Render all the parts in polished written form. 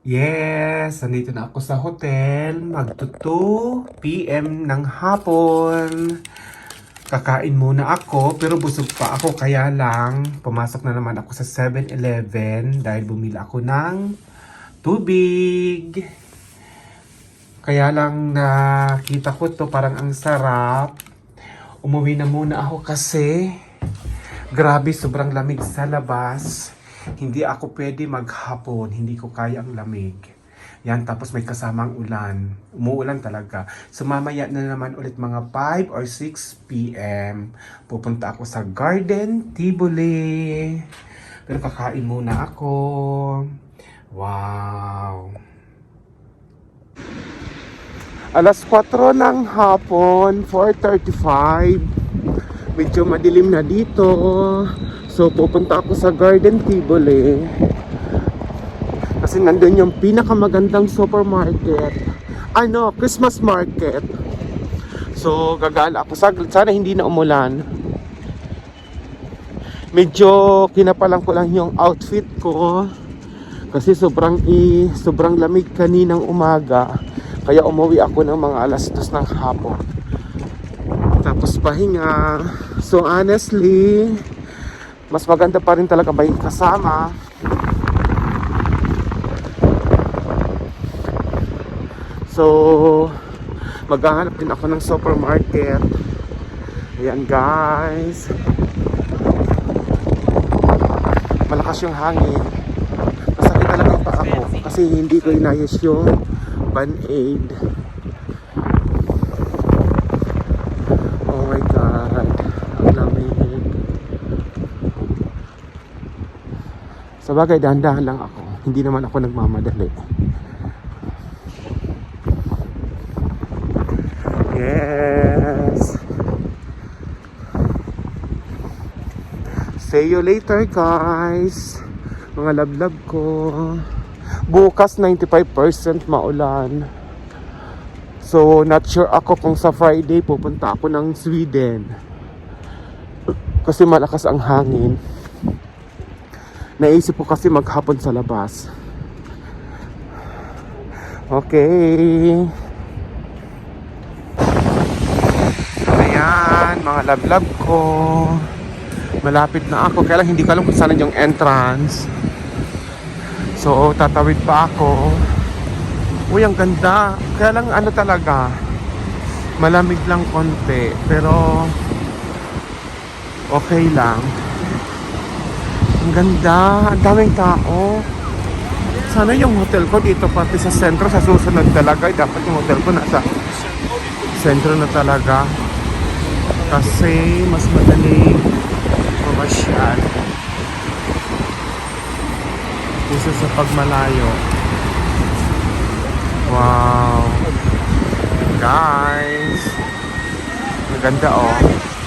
Yes, nandito na ako sa hotel. Magto 2 p.m. ng hapon. Kakain muna ako, pero busog pa ako. Kaya lang, pumasok na naman ako sa 7-Eleven dahil bumili ako ng tubig. Kaya lang nakita ko to, parang ang sarap. Umuwi na muna ako kasi grabe, sobrang lamig sa labas. Hindi ako pwede maghapon, hindi ko kaya ang lamig. Yan, tapos may kasamang ulan. Umuulan talaga. So mamaya na naman ulit mga 5 or 6 p.m. Pupunta ako sa Garden Tivoli. Pero kakain muna ako. Wow! Alas 4 ng hapon, 4:35. Medyo madilim na dito. So pupunta ako sa Garden Tivoli. Kasi nandun yung pinakamagandang supermarket. Christmas market. So gagala ako. Sana hindi na umulan. Medyo kinapalan ko lang yung outfit ko. Kasi sobrang lamig kaninang umaga. Kaya umuwi ako ng mga alas 2 ng hapon. Tapos pahinga. So honestly, mas maganda pa rin talaga may kasama. So maghahanap din ako ng supermarket. Ayan guys, malakas yung hangin. Masakit talaga yung paa ko kasi hindi ko inayos yung Band-Aid. Oh my god, ang lamig. Sa bagay, dahan-dahan lang ako. Hindi naman ako nagmamadali. Yes. See you later guys. Mga lablab ko. Bukas 95% maulan. So not sure ako kung sa Friday pupunta ako ng Sweden. Kasi malakas ang hangin. Naisip ko kasi maghapon sa labas. Okay. Ayan, mga lablab ko. Malapit na ako. Kaya lang hindi ko alam kung saan yung entrance. So, tatawid pa ako. Uy, ang ganda. Kaya lang talaga. Malamig lang konti. Pero, okay lang. Ang ganda. Ang daming tao. Sana yung hotel ko dito pati sa sentro. Sa susunod talaga. Dapat yung hotel ko nasa sentro na talaga. Kasi mas madali mamasyal kaysa sa pagmalayo. Wow guys, maganda oh.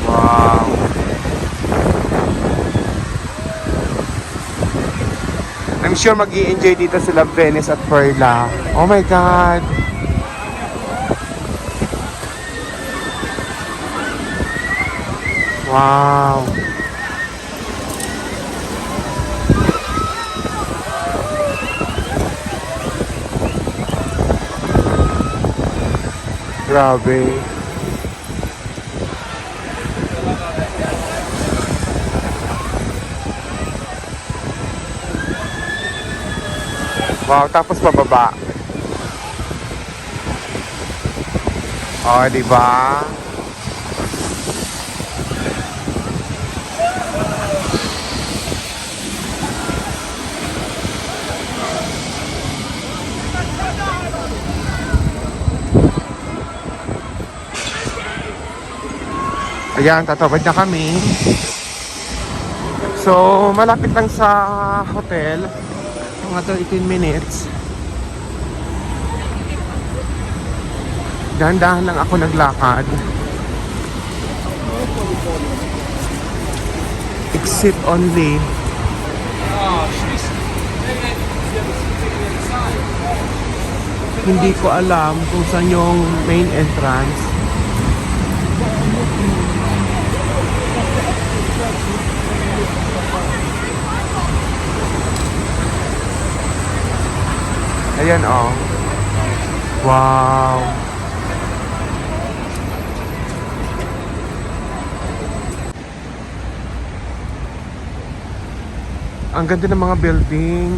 Wow, I'm sure mag-i-enjoy dito sila Venice at Perla. Oh my god, wow. Grabe. Wow, tapos bababa. Oh, di ba? Ayan, tatawid na kami. So, malapit lang sa hotel. Mga 18 minutes. Dahan-dahan lang ako naglakad. Exit only. Hindi ko alam kung saan yung main entrance. Ayan, oh. Wow. Ang ganda ng mga building.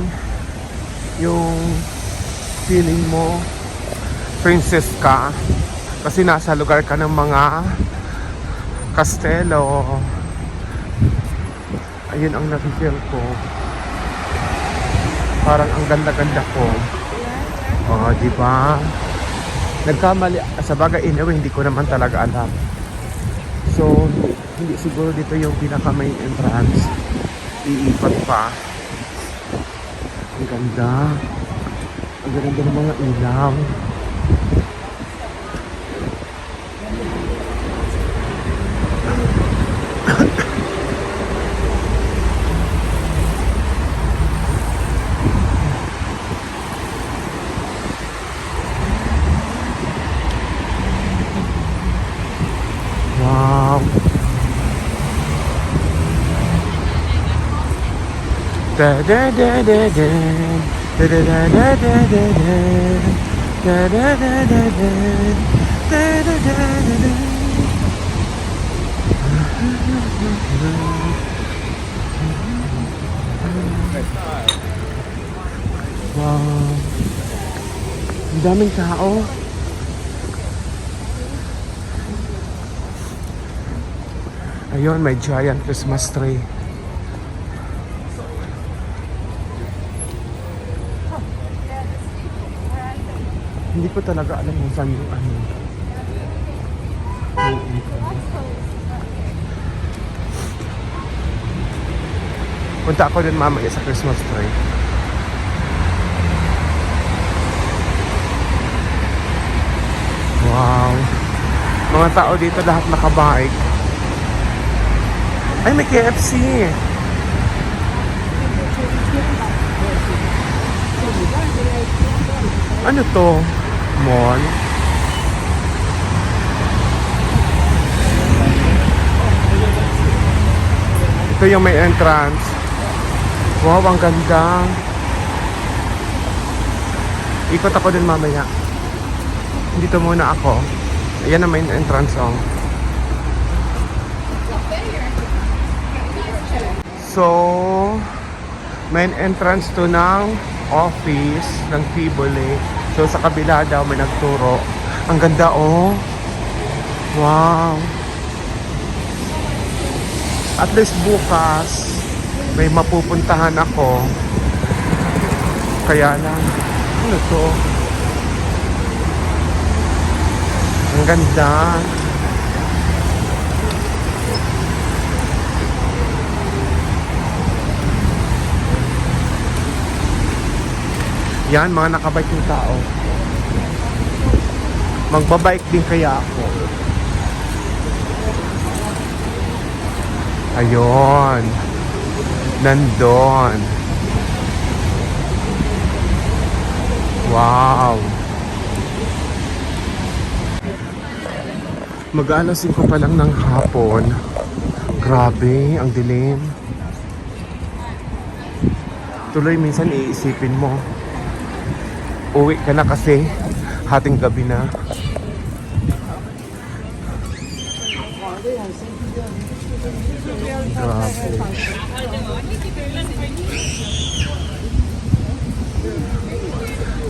Yung feeling mo princess ka kasi nasa lugar ka ng mga kastelo. Ayun ang nafe-feel ko. Parang ang ganda-ganda ko. Oh, di ba? Nagkamali sa bagay, anyway, hindi ko naman talaga alam. So, hindi siguro dito yung pinaka main entrance. Iikot pa. Ang ganda. Ang ganda ng mga ilaw. Wow. Da da da da da. Da da da da da da da. Da da da da da. Da da da da da. Wow. Ang daming tao. Ayun, may giant Christmas tree. Hindi ko talaga alam kung saan yung ano. Punta ako din mamaya sa Christmas tree. Wow. Mga tao dito lahat nakabike. Ay, may KFC. Ano to? Mall? Ito yung may entrance. Wow, ang ganda. Ikot ako din mamaya. Dito muna ako. Ayan ang main entrance, oh. So, main entrance to ng office ng Tivoli. So, sa kabila daw may nagturo. Ang ganda, oh. Wow. At least bukas, may mapupuntahan ako. Kaya lang, ano to? Ang ganda. Yan, mga nakabike yung tao. Magbabike din kaya ako. Ayun. Nandun. Wow. Mag-alas 5 pa lang ng hapon. Grabe, ang dilim. Tuloy minsan iisipin mo. Uwi ka na kasi hating gabi na. Grabe.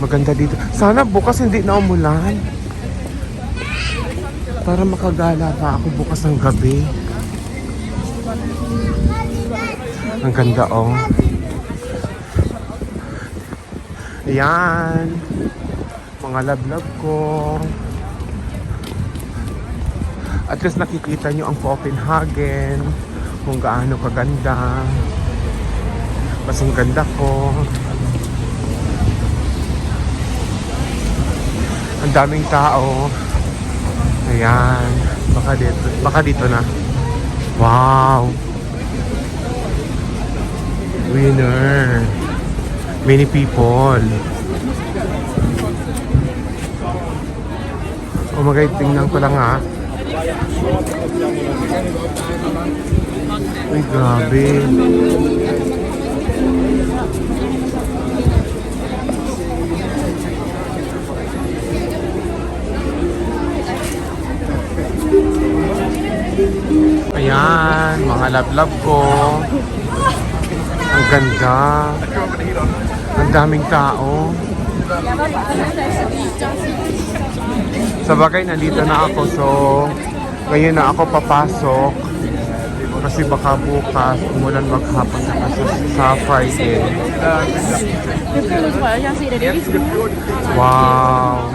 Maganda dito. Sana bukas hindi na umulan. Para makagala pa ako bukas ng gabi. Ang ganda, oh. Ayan. Mga lablab ko. At least nakikita nyo ang Copenhagen. Kung gaano kaganda. Mas ang ganda ko. Ang daming tao. Ayan. Baka dito na. Wow. Winner. Many people. Oh, tingnan ko lang, ha. Uy, grabe. lablab ko. Ang ganda. Ang daming tao. Sa bagay, nandito na ako. So, ngayon na ako papasok. Kasi baka bukas, umulan maghapon sa Friday. Wow!